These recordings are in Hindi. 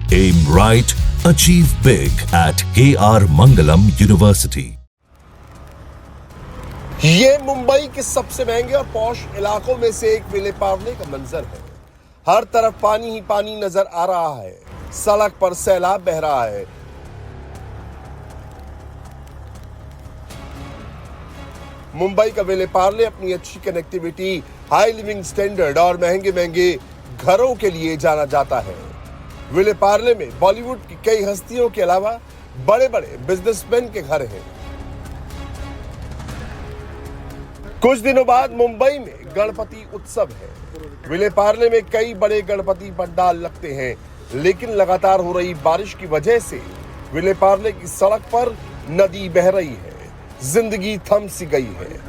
Aim right, achieve big at KR Mangalam University. ये मुंबई के सबसे महंगे और पॉश इलाकों में से एक विले पार्ले का मंजर है। हर तरफ पानी ही पानी नजर आ रहा है। सड़क पर सैलाब बह रहा है। मुंबई का विले पार्ले अपनी अच्छी कनेक्टिविटी, हाई लिविंग स्टैंडर्ड और महंगे महंगे घरों के लिए जाना जाता है। विले पार्ले में बॉलीवुड की कई हस्तियों के अलावा बड़े बड़े बिजनेसमैन के घर हैं। कुछ दिनों बाद मुंबई में गणपति उत्सव है। विले पार्ले में कई बड़े गणपति पंडाल लगते हैं, लेकिन लगातार हो रही बारिश की वजह से विले पार्ले की सड़क पर नदी बह रही है। जिंदगी थम सी गई है।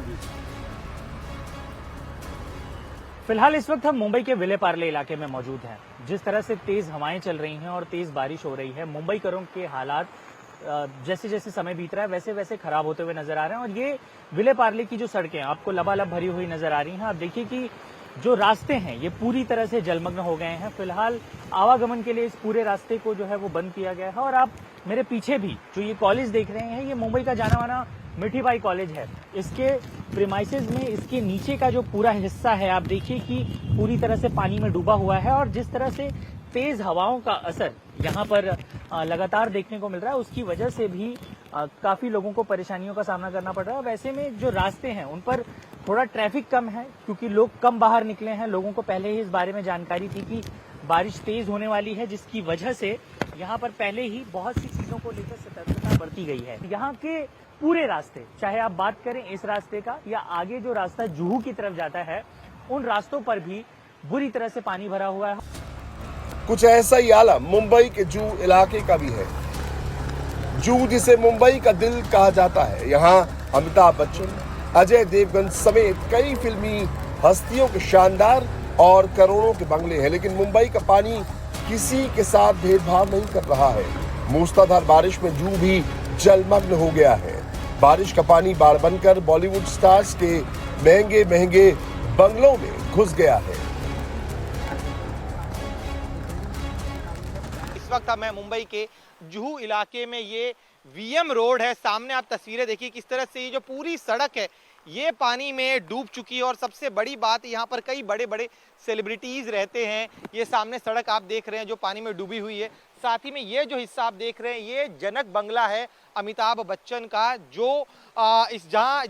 फिलहाल इस वक्त हम मुंबई के विले पार्ले इलाके में मौजूद हैं। जिस तरह से तेज हवाएं चल रही हैं और तेज बारिश हो रही है, मुंबईकरों के हालात जैसे जैसे समय बीत रहा है वैसे वैसे खराब होते हुए नजर आ रहे हैं। और ये विले पार्ले की जो सड़कें आपको लबालब भरी हुई नजर आ रही हैं। आप देखिए कि जो रास्ते हैं ये पूरी तरह से जलमग्न हो गए हैं। फिलहाल आवागमन के लिए इस पूरे रास्ते को जो है वो बंद किया गया है। और आप मेरे पीछे भी जो ये कॉलेज देख रहे हैं, ये मुंबई का जाना माना मिठी बाई कॉलेज है। इसके प्रीमाइसेस में इसके नीचे का जो पूरा हिस्सा है, आप देखिए कि पूरी तरह से पानी में डूबा हुआ है। और जिस तरह से तेज हवाओं का असर यहाँ पर लगातार देखने को मिल रहा है, उसकी वजह से भी काफी लोगों को परेशानियों का सामना करना पड़ रहा है। वैसे में जो रास्ते हैं उन पर थोड़ा ट्रैफिक कम है, क्योंकि लोग कम बाहर निकले हैं। लोगों को पहले ही इस बारे में जानकारी थी कि बारिश तेज होने वाली है, जिसकी वजह से यहाँ पर पहले ही बहुत सी चीजों को लेकर सतर्कता बरती गई है। यहाँ के पूरे रास्ते, चाहे आप बात करें इस रास्ते का या आगे जो रास्ता जुहू की तरफ जाता है, उन रास्तों पर भी बुरी तरह से पानी भरा हुआ है। कुछ ऐसा ही आलम मुंबई के जूहू इलाके का भी है। जूहू जिसे मुंबई का दिल कहा जाता है, यहाँ अमिताभ बच्चन, अजय देवगन समेत कई फिल्मी हस्तियों के शानदार और करोड़ों के बंगले हैं। लेकिन मुंबई का पानी किसी के साथ भेदभाव नहीं कर रहा है। मूसलाधार बारिश में जूहू भी जलमग्न हो गया है। बारिश का पानी बाढ़ बनकर बॉलीवुड स्टार्स के महंगे महंगे बंगलों में घुस गया है। इस वक्त मैं मुंबई के जुहू इलाके में, ये वीएम रोड है। सामने आप तस्वीरें देखिए किस तरह से ये जो पूरी सड़क है ये पानी में डूब चुकी है। और सबसे बड़ी बात, यहाँ पर कई बड़े बड़े सेलिब्रिटीज रहते हैं। ये सामने सड़क आप देख रहे हैं जो पानी में डूबी हुई है। साथ ही में ये जो हिस्सा आप देख रहे हैं, ये जनक बंगला है अमिताभ बच्चन का, जो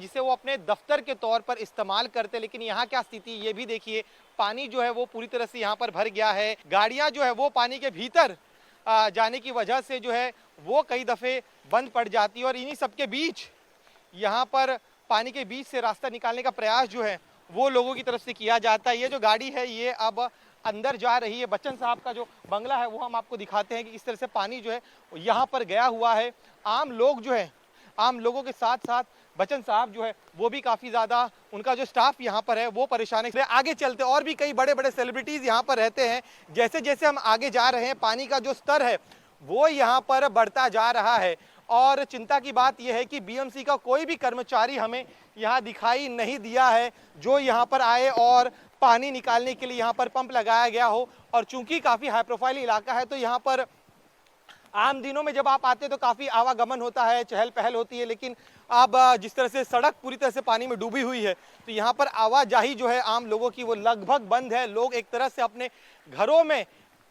जिसे वो अपने दफ्तर के तौर पर इस्तेमाल करते हैं। लेकिन यहाँ क्या स्थिति ये भी देखिए, पानी जो है वो पूरी तरह से यहाँ पर भर गया है। गाड़ियाँ जो है वो पानी के भीतर जाने की वजह से जो है वो कई दफे बंद पड़ जाती है। और इन्हीं सबके बीच यहाँ पर पानी के बीच से रास्ता निकालने का प्रयास जो है वो लोगों की तरफ से किया जाता है। ये जो गाड़ी है ये अब अंदर जा रही है। बच्चन साहब का जो बंगला है वो हम आपको दिखाते हैं कि किस तरह से पानी जो है यहाँ पर गया हुआ है। आम लोग जो है, आम लोगों के साथ साथ बच्चन साहब जो है वो भी काफी ज्यादा, उनका जो स्टाफ यहाँ पर है वो परेशान है। आगे चलते और भी कई बड़े बड़े सेलिब्रिटीज यहाँ पर रहते हैं। जैसे जैसे हम आगे जा रहे हैं, पानी का जो स्तर है वो यहाँ पर बढ़ता जा रहा है। और चिंता की बात यह है कि बीएमसी का कोई भी कर्मचारी हमें यहाँ दिखाई नहीं दिया है जो यहाँ पर आए और पानी निकालने के लिए यहाँ पर पंप लगाया गया हो। और चूंकि काफी हाई प्रोफाइल इलाका है, तो यहाँ पर आम दिनों में जब आप आते हैं तो काफी आवागमन होता है, चहल पहल होती है। लेकिन अब जिस तरह से सड़क पूरी तरह से पानी में डूबी हुई है, तो यहाँ पर आवाजाही जो है आम लोगों की वो लगभग बंद है। लोग एक तरह से अपने घरों में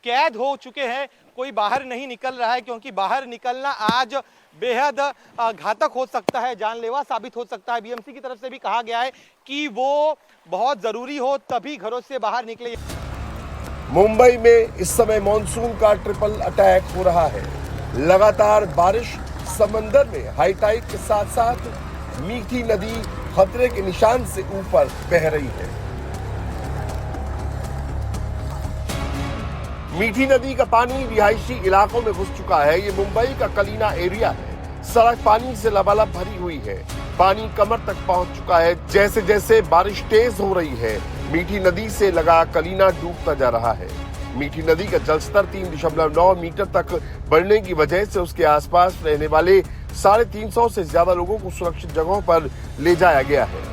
कैद हो चुके हैं। कोई बाहर नहीं निकल रहा है, क्योंकि बाहर निकलना आज बेहद घातक हो सकता है, जानलेवा साबित हो सकता है। बीएमसी की तरफ से भी कहा गया है कि वो बहुत जरूरी हो तभी घरों से बाहर निकले। मुंबई में इस समय मॉनसून का ट्रिपल अटैक हो रहा है। लगातार बारिश, समंदर में हाई टाइड के साथ साथ मीठी नदी खतरे के निशान से ऊपर बह रही है। मीठी नदी का पानी रिहायशी इलाकों में घुस चुका है। ये मुंबई का कलीना एरिया है। सड़क पानी से लबालब भरी हुई है। पानी कमर तक पहुंच चुका है। जैसे जैसे बारिश तेज हो रही है, मीठी नदी से लगा कलीना डूबता जा रहा है। मीठी नदी का जलस्तर 3.9 मीटर तक बढ़ने की वजह से उसके आसपास रहने वाले 350 से ज्यादा लोगों को सुरक्षित जगहों पर ले जाया गया है।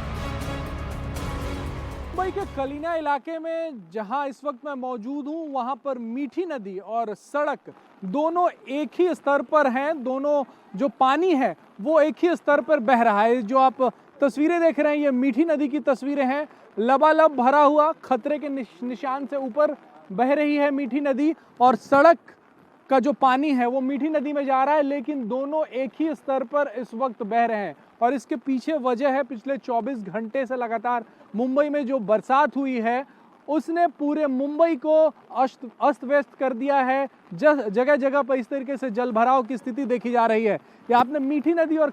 मुंबई के कलीना इलाके में जहां इस वक्त मैं मौजूद हूं, वहां पर मीठी नदी और सड़क दोनों एक ही स्तर पर हैं, दोनों जो पानी है वो एक ही स्तर पर बह रहा है। जो आप तस्वीरें देख रहे हैं ये मीठी नदी की तस्वीरें हैं, लबालब भरा हुआ खतरे के निशान से ऊपर बह रही है मीठी नदी, और सड़क का जो पानी है वो मीठी नदी में जा रहा है, लेकिन दोनों एक ही स्तर पर इस वक्त बह रहे हैं। और इसके पीछे वजह है पिछले 24 घंटे से लगातार मुंबई में जो बरसात हुई है उसने पूरे मुंबई को अस्त व्यस्त कर दिया है। जगह जगह पर इस तरीके से जल भराव की स्थिति देखी जा रही है। ये आपने मीठी नदी और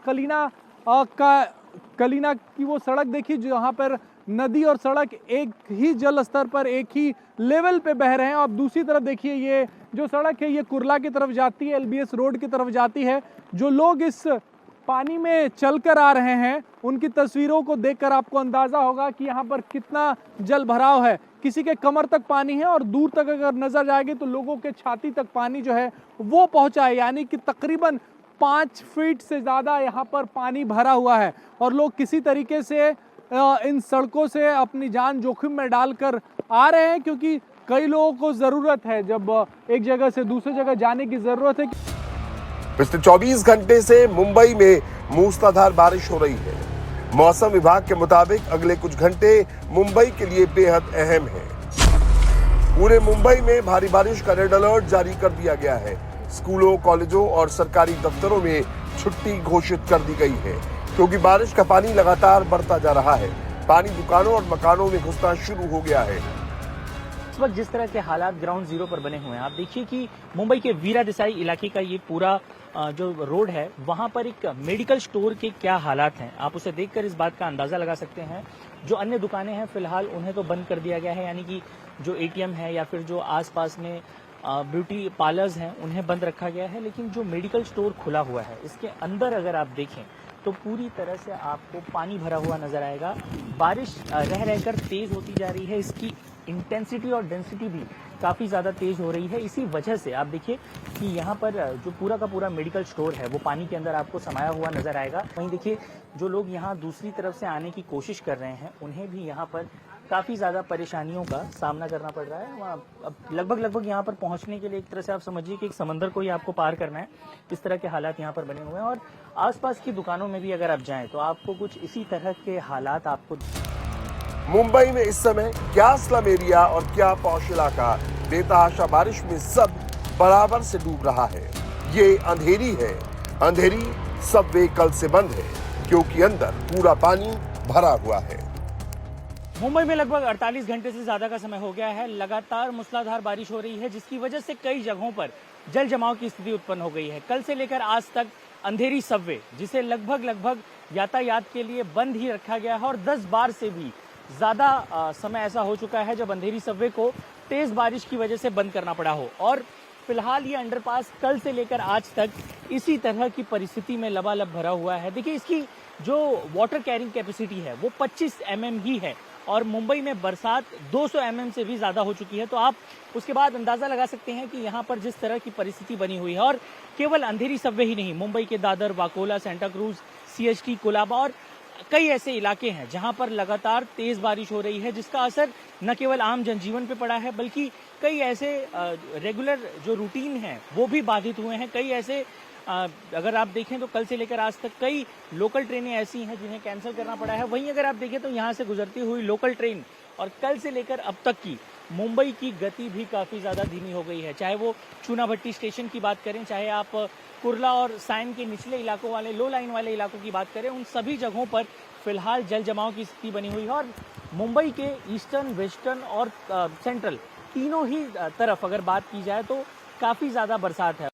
कलीना की वो सड़क देखी जहाँ पर नदी और सड़क एक ही जल स्तर पर एक ही लेवल पे बह रहे हैं। और दूसरी तरफ देखिए ये जो सड़क है ये कुर्ला की तरफ जाती है, LBS रोड की तरफ जाती है। जो लोग इस पानी में चलकर आ रहे हैं उनकी तस्वीरों को देखकर आपको अंदाजा होगा कि यहाँ पर कितना जल भराव है। किसी के कमर तक पानी है और दूर तक अगर नजर जाएगी तो लोगों के छाती तक पानी जो है वो पहुंचा है, यानी कि तकरीबन 5 फीट से ज़्यादा यहाँ पर पानी भरा हुआ है। और लोग किसी तरीके से इन सड़कों से अपनी जान जोखिम में डालकर आ रहे हैं, क्योंकि कई लोगों को ज़रूरत है, जब एक जगह से दूसरी जगह जाने की ज़रूरत है। पिछले 24 घंटे से मुंबई में मूसलाधार बारिश हो रही है। मौसम विभाग के मुताबिक अगले कुछ घंटे मुंबई के लिए बेहद अहम है। पूरे मुंबई में भारी बारिश का रेड अलर्ट जारी कर दिया गया है। स्कूलों, कॉलेजों और सरकारी दफ्तरों में छुट्टी घोषित कर दी गई है, क्योंकि बारिश का पानी लगातार बढ़ता जा रहा है। पानी दुकानों और मकानों में घुसना शुरू हो गया है। इस वक्त जिस तरह के हालात ग्राउंड जीरो पर बने हुए हैं, आप देखिए कि मुंबई के वीरा देसाई इलाके का ये पूरा जो रोड है वहां पर एक मेडिकल स्टोर के क्या हालात हैं, आप उसे देखकर इस बात का अंदाजा लगा सकते हैं। जो अन्य दुकानें हैं फिलहाल उन्हें तो बंद कर दिया गया है, यानी कि जो ATM है या फिर जो आसपास में ब्यूटी पार्लर्स हैं उन्हें बंद रखा गया है। लेकिन जो मेडिकल स्टोर खुला हुआ है इसके अंदर अगर आप देखें तो पूरी तरह से आपको पानी भरा हुआ नजर आएगा। बारिश रह रहकर तेज होती जा रही है, इसकी इंटेंसिटी और डेंसिटी भी काफ़ी ज़्यादा तेज हो रही है। इसी वजह से आप देखिए कि यहाँ पर जो पूरा का पूरा मेडिकल स्टोर है वो पानी के अंदर आपको समाया हुआ नजर आएगा। वहीं देखिए जो लोग यहाँ दूसरी तरफ से आने की कोशिश कर रहे हैं उन्हें भी यहाँ पर काफ़ी ज़्यादा परेशानियों का सामना करना पड़ रहा है। अब लगभग यहाँ पर पहुँचने के लिए एक तरह से आप समझिए कि एक समंदर को ही आपको पार करना है। इस तरह के हालात यहाँ पर बने हुए हैं और आसपास की दुकानों में भी अगर आप जाएं तो आपको कुछ इसी तरह के हालात आपको। मुंबई में इस समय क्या स्लम एरिया और क्या पॉश इलाका बेतहाशा बारिश में सब बराबर से डूब रहा है। ये अंधेरी है। अंधेरी सबवे कल से बंद है क्योंकि अंदर पूरा पानी भरा हुआ है। मुंबई में लगभग 48 घंटे से ज्यादा का समय हो गया है। लगातार मूसलाधार बारिश हो रही है जिसकी वजह से कई जगहों पर जल जमाव की स्थिति उत्पन्न हो गई है। कल से लेकर आज तक अंधेरी सबवे जिसे लगभग यातायात के लिए बंद ही रखा गया है और 10 बार से भी ज्यादा समय ऐसा हो चुका है जब अंधेरी सबवे को तेज बारिश की वजह से बंद करना पड़ा हो। और फिलहाल ये अंडरपास कल से लेकर आज तक इसी तरह की परिस्थिति में लबालब भरा हुआ है। देखिए इसकी जो वाटर कैरिंग कैपेसिटी है वो 25 mm ही है और मुंबई में बरसात 200 mm से भी ज्यादा हो चुकी है। तो आप उसके बाद अंदाजा लगा सकते हैं कि यहाँ पर जिस तरह की परिस्थिति बनी हुई है। और केवल अंधेरी सबवे ही नहीं, मुंबई के Dadar, Vakola, Santa cruise, CHT, Colaba और कई ऐसे इलाके हैं जहां पर लगातार तेज बारिश हो रही है जिसका असर न केवल आम जनजीवन पे पड़ा है बल्कि कई ऐसे रेगुलर जो रूटीन है वो भी बाधित हुए हैं। कई ऐसे अगर आप देखें तो कल से लेकर आज तक कई लोकल ट्रेनें ऐसी हैं जिन्हें कैंसिल करना पड़ा है। वहीं अगर आप देखें तो यहाँ से गुजरती हुई लोकल ट्रेन और कल से लेकर अब तक की मुंबई की गति भी काफ़ी ज़्यादा धीमी हो गई है। चाहे वो चूनाभट्टी स्टेशन की बात करें, चाहे आप कुर्ला और साइन के निचले इलाकों वाले लो लाइन वाले इलाकों की बात करें, उन सभी जगहों पर फिलहाल जल जमाव की स्थिति बनी हुई है। और मुंबई के ईस्टर्न, वेस्टर्न और सेंट्रल तीनों ही तरफ अगर बात की जाए तो काफ़ी ज़्यादा बरसात है।